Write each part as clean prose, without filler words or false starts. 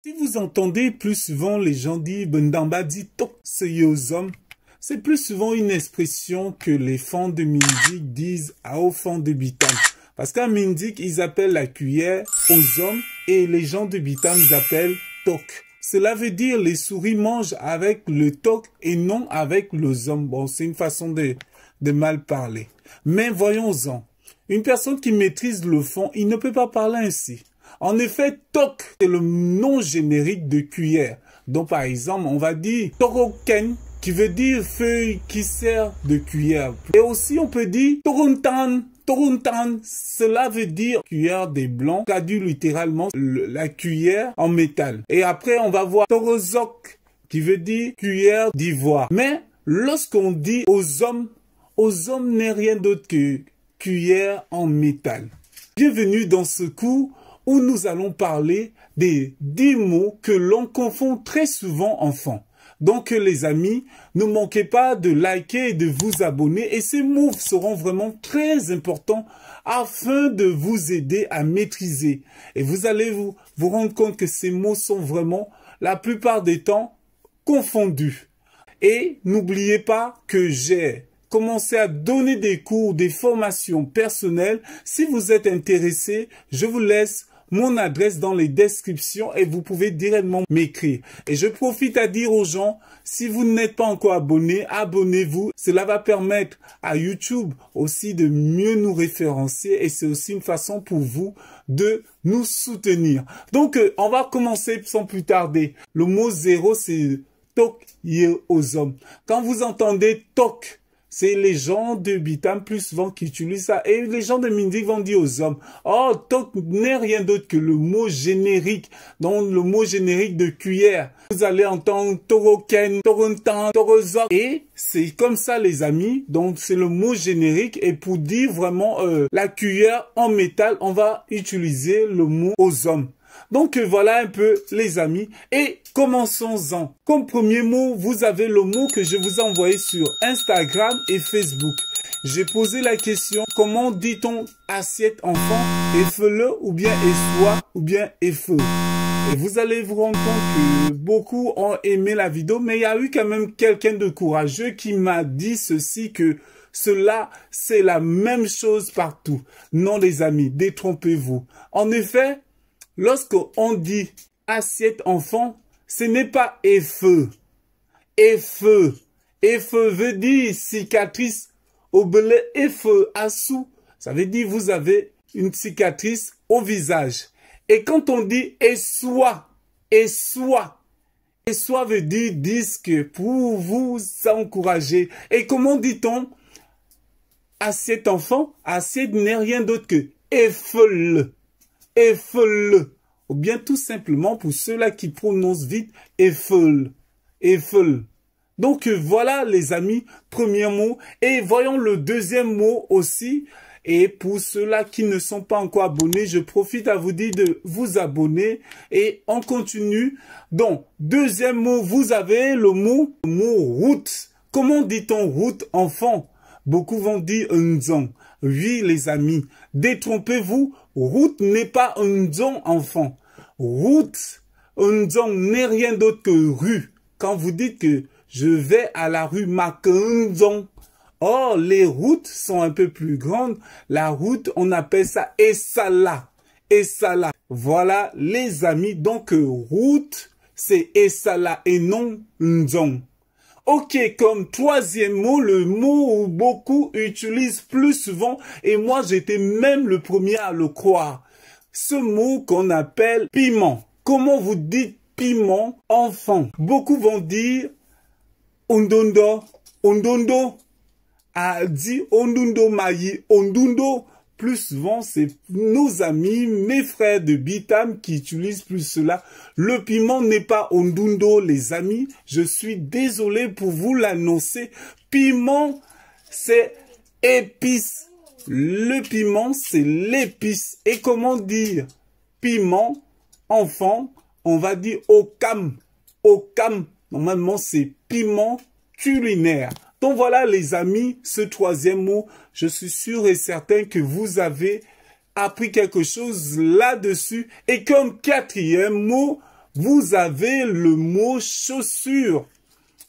Si vous entendez plus souvent les gens dire Bendamba dit tok c'est aux hommes, c'est plus souvent une expression que les fans de Mindik disent aux fans de Bitam. Parce qu'à Mindik, ils appellent la cuillère aux hommes et les gens de Bitam, ils appellent tok. Cela veut dire les souris mangent avec le tok et non avec les hommes. Bon, c'est une façon de mal parler. Mais voyons-en. Une personne qui maîtrise le fond, il ne peut pas parler ainsi. En effet, tok est le nom générique de cuillère. Donc, par exemple, on va dire toroken, qui veut dire feuille qui sert de cuillère. Et aussi, on peut dire toruntan. Toruntan, cela veut dire cuillère des blancs, traduit littéralement la cuillère en métal. Et après, on va voir torozok, qui veut dire cuillère d'ivoire. Mais lorsqu'on dit aux hommes n'est rien d'autre que cuillère en métal. Bienvenue dans ce cours où nous allons parler des 10 mots que l'on confond très souvent enfant. Donc les amis, ne manquez pas de liker et de vous abonner et ces mots seront vraiment très importants afin de vous aider à maîtriser. Et vous allez vous rendre compte que ces mots sont vraiment la plupart des temps confondus. Et n'oubliez pas que j'ai commencé à donner des cours, des formations personnelles. Si vous êtes intéressé, je vous laisse mon adresse dans les descriptions et vous pouvez directement m'écrire. Et je profite à dire aux gens, si vous n'êtes pas encore abonné, abonnez-vous. Cela va permettre à YouTube aussi de mieux nous référencer et c'est aussi une façon pour vous de nous soutenir. Donc, on va commencer sans plus tarder. Le mot 0, c'est tok aux hommes. Quand vous entendez tok, c'est les gens de Bitam plus souvent qui utilisent ça. Et les gens de Mindik vont dire aux hommes, oh, tok n'est rien d'autre que le mot générique. Donc, le mot générique de cuillère. Vous allez entendre toroken, toruntan, torozok. Et c'est comme ça, les amis. Donc, c'est le mot générique. Et pour dire vraiment la cuillère en métal, on va utiliser le mot aux hommes. Donc voilà un peu les amis et commençons-en. Comme premier mot, vous avez le mot que je vous ai envoyé sur Instagram et Facebook. J'ai posé la question, comment dit-on assiette enfant, effe-le ou bien essoie ou bien effe. Et vous allez vous rendre compte que beaucoup ont aimé la vidéo, mais il y a eu quand même quelqu'un de courageux qui m'a dit ceci que cela, c'est la même chose partout. Non les amis, détrompez-vous. En effet, lorsqu'on dit assiette enfant, ce n'est pas effeu. Effeu. Effeu veut dire cicatrice. Au belé effeu assou. Ça veut dire vous avez une cicatrice au visage. Et quand on dit essoie, essoie. Essoie veut dire disque pour vous encourager. Et comment dit-on assiette enfant? Assiette n'est rien d'autre que effeule. Eiffel, ou bien tout simplement pour ceux-là qui prononcent vite, Eiffel, Eiffel. Donc voilà les amis, premier mot. Et voyons le deuxième mot aussi. Et pour ceux-là qui ne sont pas encore abonnés, je profite à vous dire de vous abonner et on continue. Donc, deuxième mot, vous avez le mot route. Comment dit-on route enfant? Beaucoup vont dire nzong. Oui les amis, détrompez-vous, route n'est pas nzong enfant. Route, nzong n'est rien d'autre que rue. Quand vous dites que je vais à la rue Makenzong. Or, les routes sont un peu plus grandes. La route, on appelle ça Essala. Essala. Voilà les amis, donc route, c'est Essala et non nzong. Ok, comme troisième mot, le mot où beaucoup utilisent plus souvent, et moi j'étais même le premier à le croire. Ce mot qu'on appelle piment. Comment vous dites piment enfant? Beaucoup vont dire ondondo, ondondo. A dit ondundo mayi, ondundo. Plus souvent, c'est nos amis, mes frères de Bitam qui utilisent plus cela. Le piment n'est pas ondundo, les amis. Je suis désolé pour vous l'annoncer. Piment, c'est épice. Le piment, c'est l'épice. Et comment dire piment, enfant, on va dire okam. Okam, normalement, c'est piment culinaire. Donc voilà les amis, ce troisième mot, je suis sûr et certain que vous avez appris quelque chose là-dessus. Et comme quatrième mot, vous avez le mot chaussure.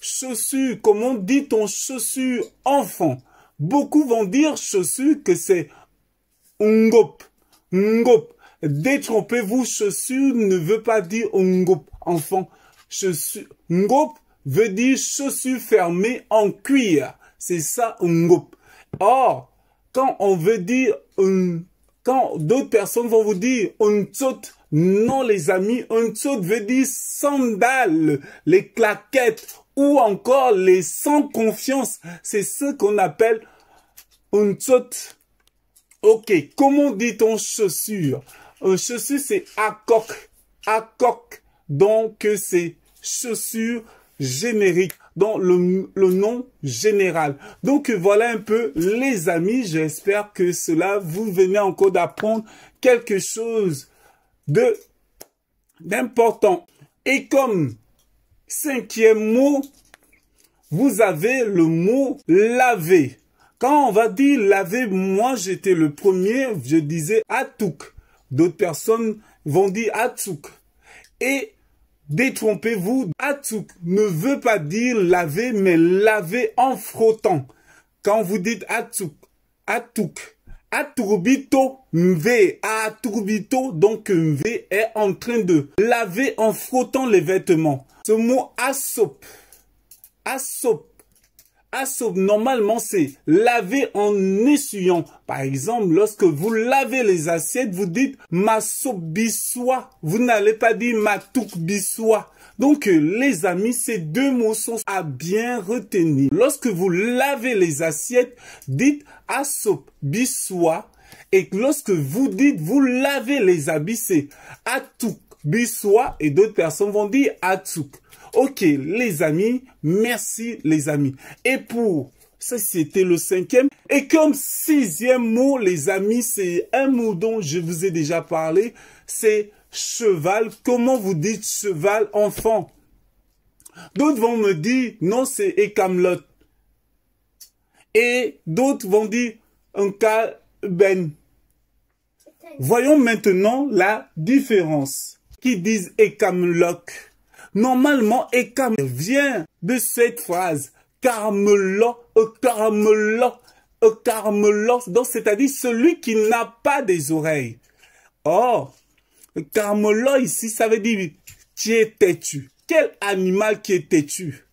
Chaussure, comment dit-on chaussure enfant? Beaucoup vont dire chaussure que c'est ngop. Ngop. Détrompez-vous, chaussure ne veut pas dire ngop, enfant. Chaussure, ngop veut dire chaussure fermée en cuir. C'est ça, ngop. Or, quand on veut dire, quand d'autres personnes vont vous dire untsot, non les amis, untsot veut dire sandales, les claquettes ou encore les sans confiance. C'est ce qu'on appelle untsot. Ok, comment dit-on chaussure? Chaussure, c'est akok. Akok. Donc, c'est chaussure générique. Dans le nom général. Donc, voilà un peu, les amis. J'espère que cela vous venez encore d'apprendre quelque chose d'important. Et comme cinquième mot, vous avez le mot laver. Quand on va dire laver, moi j'étais le premier, je disais atouk. D'autres personnes vont dire atouk. Et détrompez-vous, atouk ne veut pas dire laver, mais laver en frottant. Quand vous dites atouk, atouk, aturbito, mve, aturbito, donc mve est en train de laver en frottant les vêtements. Ce mot asop, asop, asop, normalement, c'est laver en essuyant. Par exemple, lorsque vous lavez les assiettes, vous dites ma soupe bissoie. Vous n'allez pas dire ma touque bissoie. Donc, les amis, ces deux mots sont à bien retenir. Lorsque vous lavez les assiettes, dites asop bissoie. Et lorsque vous dites vous lavez les habits, c'est atouk bissoie. Et d'autres personnes vont dire atouk. Ok, les amis, merci les amis. Et pour ça, c'était le cinquième. Et comme sixième mot, les amis, c'est un mot dont je vous ai déjà parlé. C'est cheval. Comment vous dites cheval, enfant? D'autres vont me dire, non, c'est ekamlot. Et d'autres vont dire, un ben. Voyons maintenant la différence. Qui disent ekamlok. Normalement, ekam vient de cette phrase. Carmelo, carmelo, carmelo. Donc, c'est-à-dire celui qui n'a pas des oreilles. Or, carmelo ici, ça veut dire qui est têtu. Quel animal qui est têtu?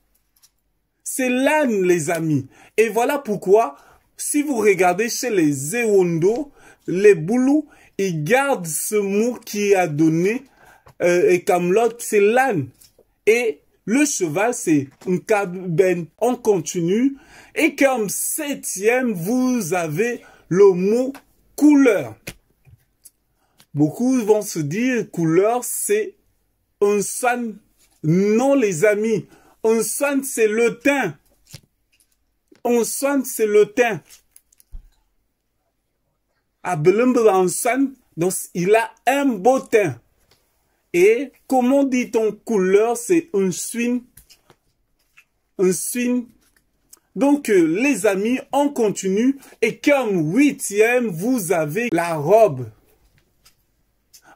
C'est l'âne, les amis. Et voilà pourquoi, si vous regardez chez les Ewondo, les Boulous, ils gardent ce mot qui a donné et Camelot, c'est l'âne. Et le cheval, c'est un ben. On continue. Et comme septième, vous avez le mot couleur. Beaucoup vont se dire couleur, c'est un san. Non, les amis. Un san, c'est le teint. Un san, c'est le teint. Un san, donc il a un beau teint. Et comment dit-on couleur? C'est un swing. Un swing. Donc, les amis, on continue. Et comme huitième, vous avez la robe.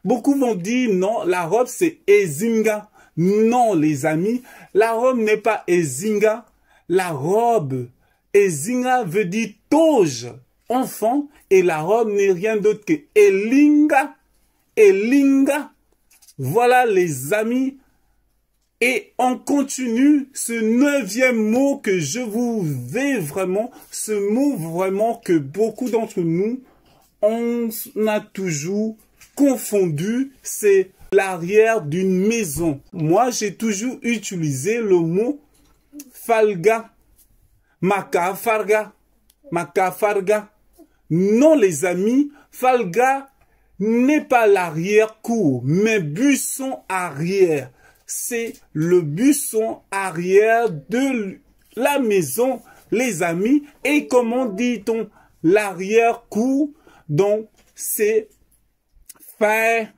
Beaucoup vont dire non, la robe c'est ezinga. Non, les amis, la robe n'est pas ezinga. La robe, ezinga veut dire toge, enfant. Et la robe n'est rien d'autre que elinga. Elinga. Voilà les amis, et on continue ce neuvième mot que je vous vais vraiment, ce mot vraiment que beaucoup d'entre nous, on a toujours confondu, c'est l'arrière d'une maison. Moi, j'ai toujours utilisé le mot falga, makafarga, makafarga. Non les amis, falga n'est pas l'arrière-cour, mais buisson arrière. C'est le buisson arrière de la maison, les amis. Et comment dit-on l'arrière-cour? Donc, c'est faire.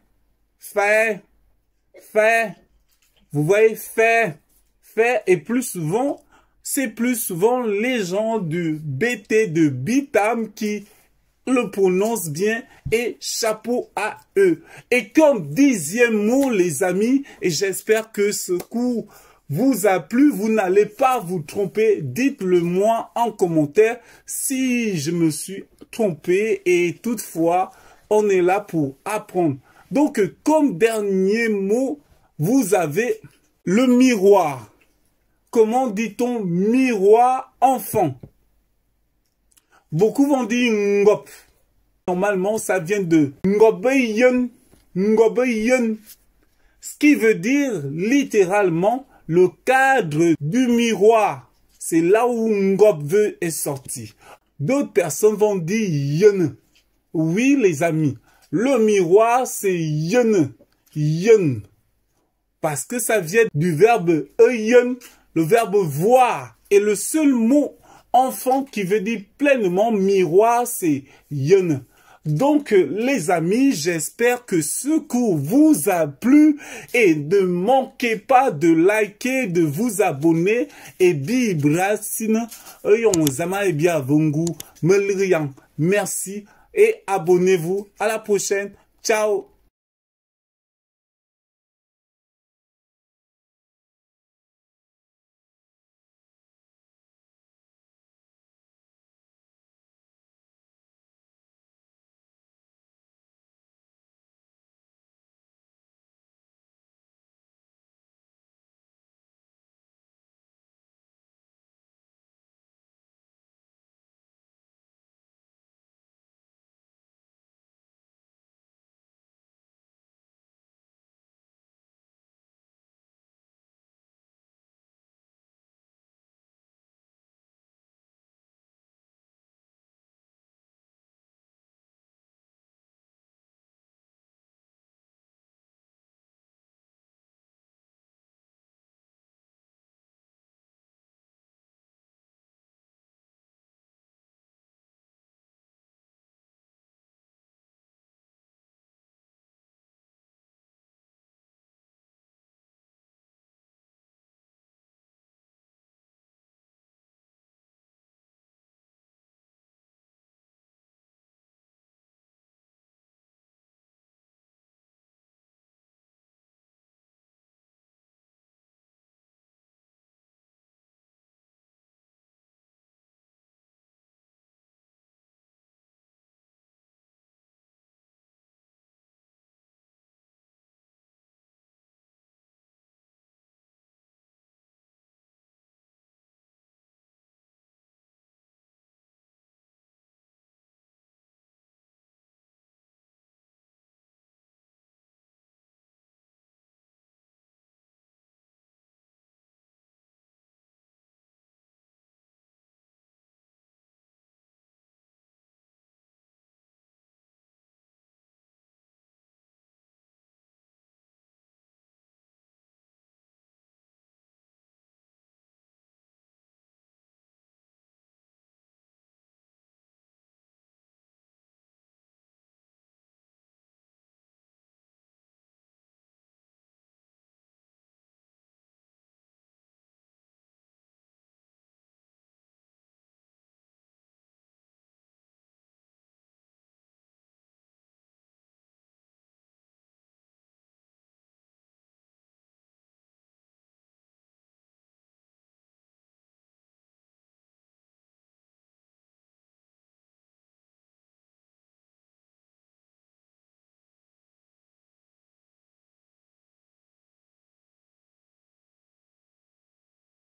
Vous voyez, faire. Et plus souvent, c'est plus souvent les gens du BT de Bitam qui le prononcent bien et chapeau à eux. Et comme 10e mot, les amis, et j'espère que ce cours vous a plu, vous n'allez pas vous tromper. Dites-le moi en commentaire si je me suis trompé et toutefois, on est là pour apprendre. Donc, comme dernier mot, vous avez le miroir. Comment dit-on miroir enfant? Beaucoup vont dire ngop. Normalement, ça vient de ngobeyen, ngobeyen. Ce qui veut dire littéralement le cadre du miroir. C'est là où ngop est sorti. D'autres personnes vont dire yen. Oui, les amis, le miroir, c'est yen. Yen. Parce que ça vient du verbe yen, le verbe voir. Et le seul mot enfant qui veut dire pleinement miroir, c'est yen. Donc, les amis, j'espère que ce cours vous a plu et ne manquez pas de liker, de vous abonner et bibrasine. Merci et abonnez-vous. À la prochaine. Ciao.